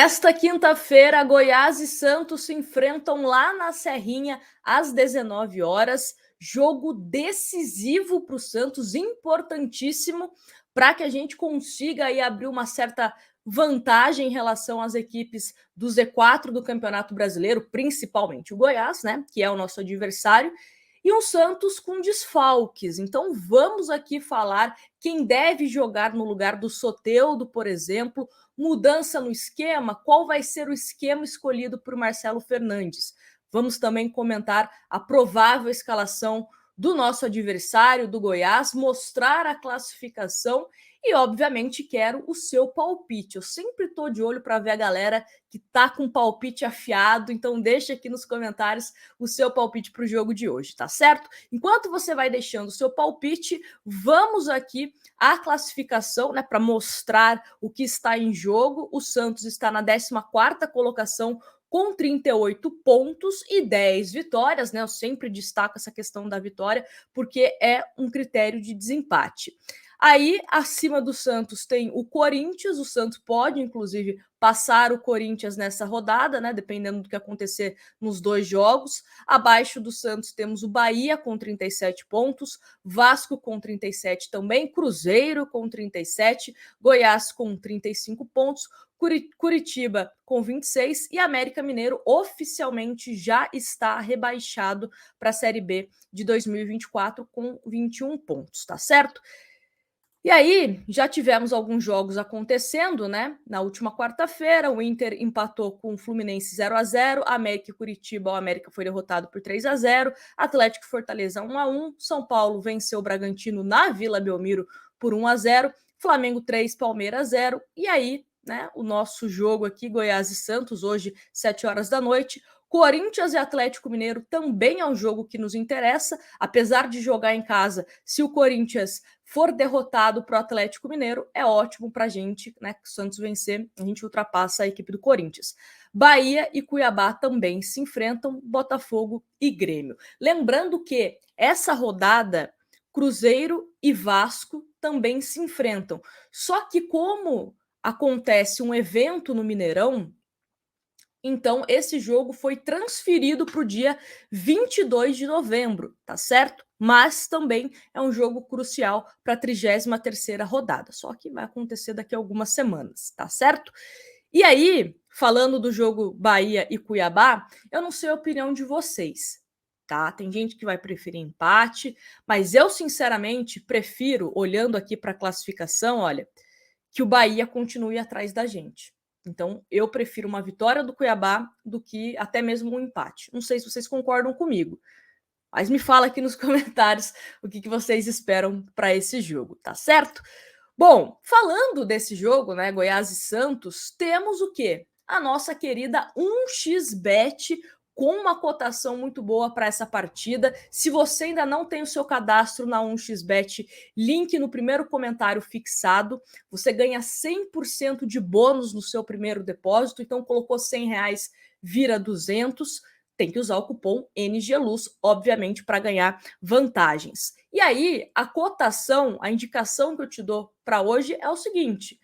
Esta quinta-feira, Goiás e Santos se enfrentam lá na Serrinha às 19 horas. Jogo decisivo para o Santos, importantíssimo para que a gente consiga aí abrir uma certa vantagem em relação às equipes do Z4 do Campeonato Brasileiro, principalmente o Goiás, né, que é o nosso adversário, e um Santos com desfalques. Então vamos aqui falar quem deve jogar no lugar do Soteldo, por exemplo, mudança no esquema, qual vai ser o esquema escolhido por Marcelo Fernandes. Vamos também comentar a provável escalação do nosso adversário, do Goiás, mostrar a classificação e, obviamente, quero o seu palpite. Eu sempre estou de olho para ver a galera que está com palpite afiado, então deixa aqui nos comentários o seu palpite para o jogo de hoje, tá certo? Enquanto você vai deixando o seu palpite, vamos aqui à classificação, né, para mostrar o que está em jogo. O Santos está na 14ª colocação com 38 pontos e 10 vitórias, né? Eu sempre destaco essa questão da vitória porque é um critério de desempate. Aí, acima do Santos, tem o Corinthians. O Santos pode, inclusive, passar o Corinthians nessa rodada, né? Dependendo do que acontecer nos dois jogos. Abaixo do Santos temos o Bahia com 37 pontos, Vasco com 37 também, Cruzeiro com 37, Goiás com 35 pontos, Curitiba com 26 e América Mineiro oficialmente já está rebaixado para a Série B de 2024 com 21 pontos, tá certo? E aí, já tivemos alguns jogos acontecendo, né? Na última quarta-feira, o Inter empatou com o Fluminense 0-0, América e Curitiba, o América foi derrotado por 3-0, Atlético e Fortaleza 1-1, São Paulo venceu o Bragantino na Vila Belmiro por 1-0, Flamengo 3, Palmeiras 0, e aí, né, o nosso jogo aqui, Goiás e Santos, hoje, 7 horas da noite, Corinthians e Atlético Mineiro também é um jogo que nos interessa, apesar de jogar em casa, se o Corinthians for derrotado para o Atlético Mineiro, é ótimo para a gente, né? Que o Santos vencer, a gente ultrapassa a equipe do Corinthians. Bahia e Cuiabá também se enfrentam, Botafogo e Grêmio. Lembrando que essa rodada, Cruzeiro e Vasco também se enfrentam. Só que como acontece um evento no Mineirão, então, esse jogo foi transferido para o dia 22 de novembro, tá certo? Mas também é um jogo crucial para a 33ª rodada, só que vai acontecer daqui a algumas semanas, tá certo? E aí, falando do jogo Bahia e Cuiabá, eu não sei a opinião de vocês, tá? Tem gente que vai preferir empate, mas eu, sinceramente, prefiro, olhando aqui para a classificação, olha, que o Bahia continue atrás da gente. Então, eu prefiro uma vitória do Cuiabá do que até mesmo um empate. Não sei se vocês concordam comigo, mas me fala aqui nos comentários o que vocês esperam para esse jogo, tá certo? Bom, falando desse jogo, né, Goiás e Santos, temos o quê? A nossa querida 1xBet com uma cotação muito boa para essa partida. Se você ainda não tem o seu cadastro na 1xBet, link no primeiro comentário fixado. Você ganha 100% de bônus no seu primeiro depósito. Então, colocou R$100, vira 200. Tem que usar o cupom NGLUZ, obviamente, para ganhar vantagens. E aí, a cotação, a indicação que eu te dou para hoje é o seguinte: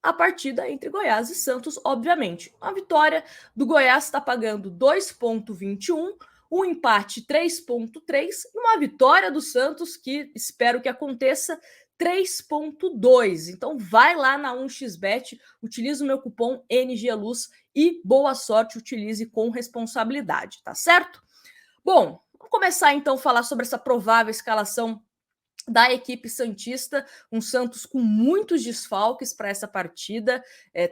a partida entre Goiás e Santos, obviamente. A vitória do Goiás está pagando 2,21, um empate 3,3 e uma vitória do Santos, que espero que aconteça, 3,2. Então vai lá na 1xBet, utilize o meu cupom NGLUZ e boa sorte, utilize com responsabilidade, tá certo? Bom, vamos começar então a falar sobre essa provável escalação da equipe santista, um Santos com muitos desfalques para essa partida,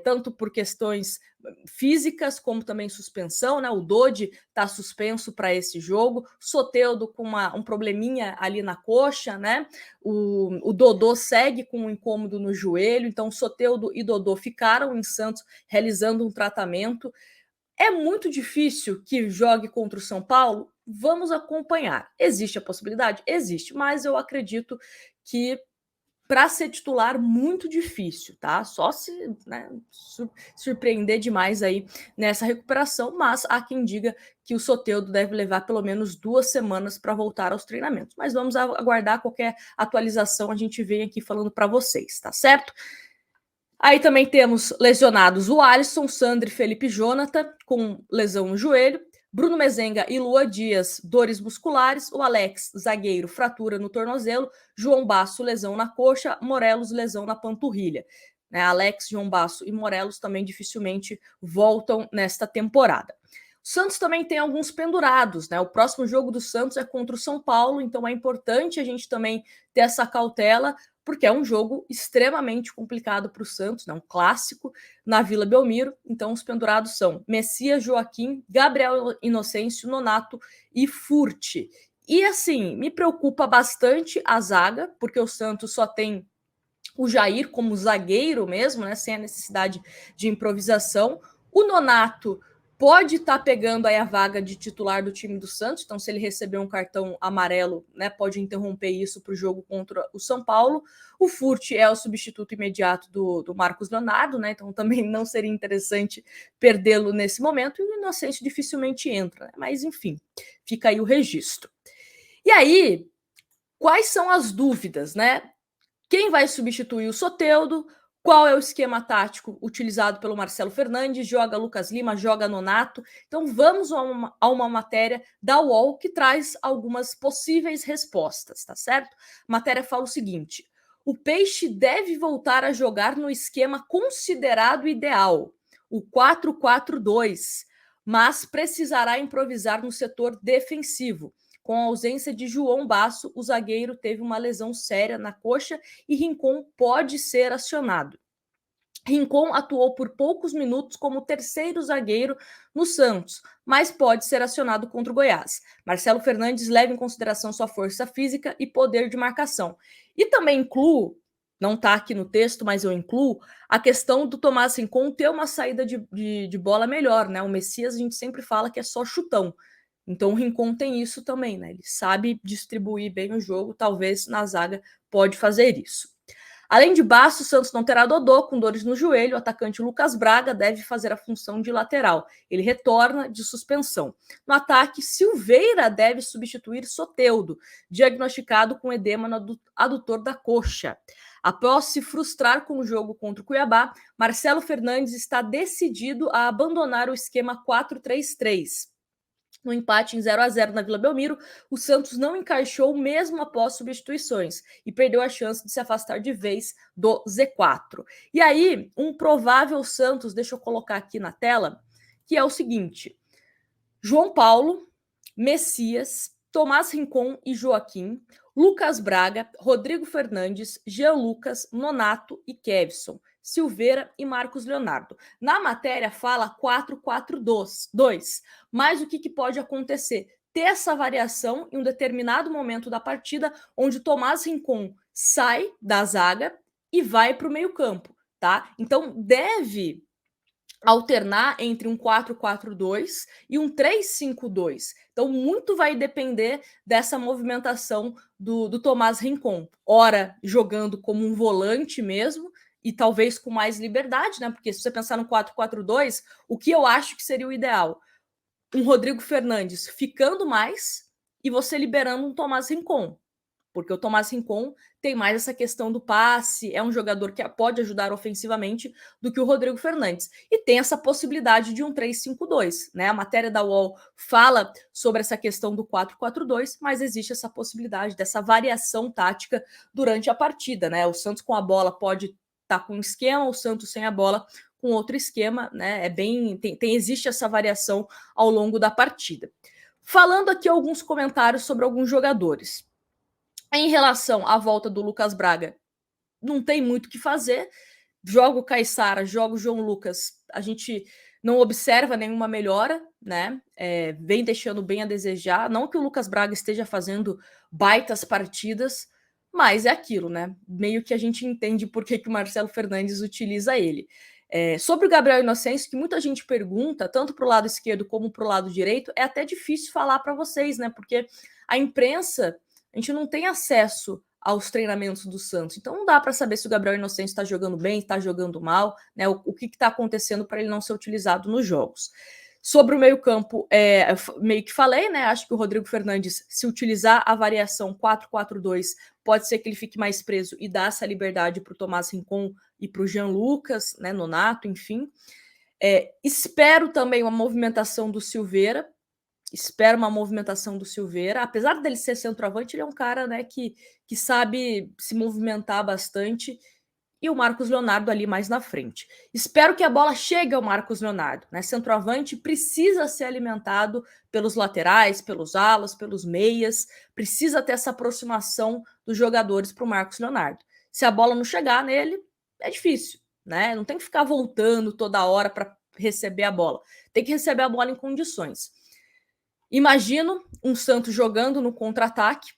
tanto por questões físicas como também suspensão, né? O Dodi está suspenso para esse jogo, Soteldo com um probleminha ali na coxa, né? O Dodô segue com um incômodo no joelho, então Soteldo e Dodô ficaram em Santos realizando um tratamento. É muito difícil que jogue contra o São Paulo? Vamos acompanhar. Existe a possibilidade? Existe, mas eu acredito que para ser titular, muito difícil, tá? Só se, né, surpreender demais aí nessa recuperação, mas há quem diga que o Soteldo deve levar pelo menos 2 semanas para voltar aos treinamentos. Mas vamos aguardar qualquer atualização, a gente vem aqui falando para vocês, tá certo? Aí também temos lesionados o Alisson, Sandri, Felipe e Jonathan, com lesão no joelho. Bruno Mezenga e Lua Dias, dores musculares. O Alex, zagueiro, fratura no tornozelo. João Basso, lesão na coxa. Morelos, lesão na panturrilha. Né, Alex, João Basso e Morelos também dificilmente voltam nesta temporada. O Santos também tem alguns pendurados, né? O próximo jogo do Santos é contra o São Paulo, então é importante a gente também ter essa cautela, porque é um jogo extremamente complicado para o Santos, né? Um clássico na Vila Belmiro. Então, os pendurados são Messias, Joaquim, Gabriel Inocêncio, Nonato e Furti. E assim, me preocupa bastante a zaga, porque o Santos só tem o Jair como zagueiro mesmo, né? Sem a necessidade de improvisação. O Nonato pode estar pegando aí a vaga de titular do time do Santos, então se ele receber um cartão amarelo, né, pode interromper isso para o jogo contra o São Paulo. O Furt é o substituto imediato do Marcos Leonardo, né, então também não seria interessante perdê-lo nesse momento, e o Inocêncio dificilmente entra, né, mas enfim, fica aí o registro. E aí, quais são as dúvidas, né? Quem vai substituir o Soteldo? Qual é o esquema tático utilizado pelo Marcelo Fernandes? Joga Lucas Lima, joga Nonato. Então vamos a uma matéria da UOL que traz algumas possíveis respostas, tá certo? A matéria fala o seguinte: o Peixe deve voltar a jogar no esquema considerado ideal, o 4-4-2, mas precisará improvisar no setor defensivo. Com a ausência de João Basso, o zagueiro teve uma lesão séria na coxa e Rincon pode ser acionado. Rincon atuou por poucos minutos como terceiro zagueiro no Santos, mas pode ser acionado contra o Goiás. Marcelo Fernandes leva em consideração sua força física e poder de marcação. E também incluo, não está aqui no texto, mas eu incluo, a questão do Tomás Rincon ter uma saída de bola melhor, né? O Messias a gente sempre fala que é só chutão. Então o Rincon tem isso também, né? Ele sabe distribuir bem o jogo, talvez na zaga pode fazer isso. Além de Basso, o Santos não terá Dodô, com dores no joelho. O atacante Lucas Braga deve fazer a função de lateral. Ele retorna de suspensão. No ataque, Silveira deve substituir Soteldo, diagnosticado com edema no adutor da coxa. Após se frustrar com o jogo contra o Cuiabá, Marcelo Fernandes está decidido a abandonar o esquema 4-3-3. No empate em 0-0 na Vila Belmiro, o Santos não encaixou mesmo após substituições e perdeu a chance de se afastar de vez do Z4. E aí, um provável Santos, deixa eu colocar aqui na tela, que é o seguinte: João Paulo, Messias, Tomás Rincon e Joaquim, Lucas Braga, Rodrigo Fernandes, Jean Lucas, Nonato e Kevson, Silveira e Marcos Leonardo. Na matéria fala 4-4-2, mas o que pode acontecer? Ter essa variação em um determinado momento da partida, onde Tomás Rincon sai da zaga e vai para o meio-campo, tá? Então deve alternar entre um 4-4-2 e um 3-5-2. Então, muito vai depender dessa movimentação do Tomás Rincon. Ora, jogando como um volante mesmo, e talvez com mais liberdade, né? Porque se você pensar no 4-4-2, o que eu acho que seria o ideal? Um Rodrigo Fernandes ficando mais e você liberando um Tomás Rincon. Porque o Tomás Rincon tem mais essa questão do passe, é um jogador que pode ajudar ofensivamente do que o Rodrigo Fernandes. E tem essa possibilidade de um 3-5-2, né? A matéria da UOL fala sobre essa questão do 4-4-2, mas existe essa possibilidade dessa variação tática durante a partida, né? O Santos com a bola pode estar com um esquema, o Santos sem a bola com outro esquema, né? Existe essa variação ao longo da partida. Falando aqui alguns comentários sobre alguns jogadores. Em relação à volta do Lucas Braga, não tem muito o que fazer. Joga o Caissara, joga o João Lucas, a gente não observa nenhuma melhora, né? Vem deixando bem a desejar. Não que o Lucas Braga esteja fazendo baitas partidas, mas é aquilo, né? Meio que a gente entende por que o Marcelo Fernandes utiliza ele. Sobre o Gabriel Inocêncio, que muita gente pergunta, tanto para o lado esquerdo como para o lado direito, é até difícil falar para vocês, né? Porque a imprensa, a gente não tem acesso aos treinamentos do Santos. Então não dá para saber se o Gabriel Inocêncio está jogando bem, está jogando mal, né? O que está acontecendo para ele não ser utilizado nos jogos. Sobre o meio-campo, meio que falei, né? Acho que o Rodrigo Fernandes, se utilizar a variação 4-4-2, pode ser que ele fique mais preso e dá essa liberdade para o Tomás Rincon e para o Jean Lucas, né, Nonato, enfim. Espero também uma movimentação do Silveira, apesar dele ser centroavante, ele é um cara, né, que sabe se movimentar bastante, e o Marcos Leonardo ali mais na frente. Espero que a bola chegue ao Marcos Leonardo, né? Centroavante precisa ser alimentado pelos laterais, pelos alas, pelos meias, precisa ter essa aproximação dos jogadores para o Marcos Leonardo. Se a bola não chegar nele, é difícil, né? Não tem que ficar voltando toda hora para receber a bola. Tem que receber a bola em condições. Imagino um Santos jogando no contra-ataque.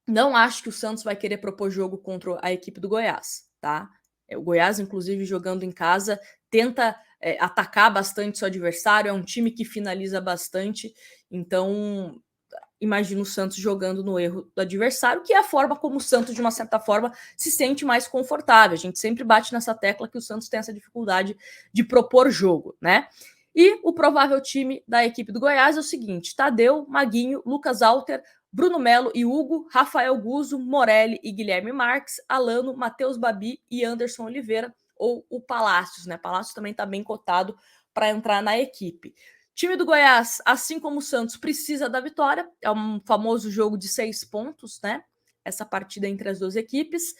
Não acho que o Santos vai querer propor jogo contra a equipe do Goiás, tá? O Goiás, inclusive, jogando em casa, tenta atacar bastante seu adversário, é um time que finaliza bastante, então imagino o Santos jogando no erro do adversário, que é a forma como o Santos, de uma certa forma, se sente mais confortável. A gente sempre bate nessa tecla que o Santos tem essa dificuldade de propor jogo, né? E o provável time da equipe do Goiás é o seguinte: Tadeu, Maguinho, Lucas Alter, Bruno Melo e Hugo, Rafael Guzzo, Morelli e Guilherme Marques, Alano, Matheus Babi e Anderson Oliveira, ou o Palácios, né? Palácios também está bem cotado para entrar na equipe. Time do Goiás, assim como o Santos, precisa da vitória. É um famoso jogo de 6 pontos, né? Essa partida entre as duas equipes.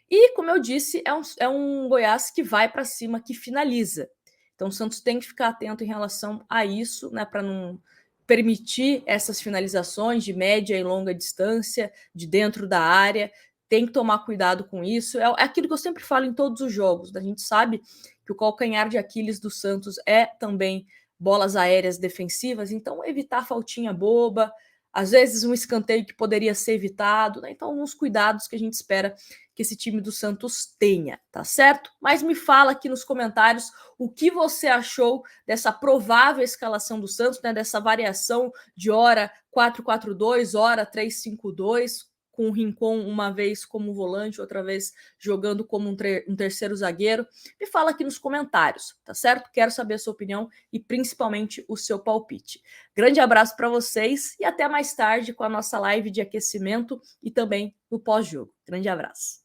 E, como eu disse, é um Goiás que vai para cima, que finaliza. Então, o Santos tem que ficar atento em relação a isso, né? Para não permitir essas finalizações de média e longa distância, de dentro da área. Tem que tomar cuidado com isso. É aquilo que eu sempre falo em todos os jogos. A gente sabe que o calcanhar de Aquiles do Santos é também bolas aéreas defensivas, então evitar faltinha boba, às vezes um escanteio que poderia ser evitado, né? Então, alguns cuidados que a gente espera que esse time do Santos tenha, tá certo? Mas me fala aqui nos comentários o que você achou dessa provável escalação do Santos, né? Dessa variação de hora 4-4-2, hora 3-5-2, com o Rincon uma vez como volante, outra vez jogando como um terceiro zagueiro. Me fala aqui nos comentários, tá certo? Quero saber a sua opinião e principalmente o seu palpite. Grande abraço para vocês e até mais tarde com a nossa live de aquecimento e também no pós-jogo. Grande abraço.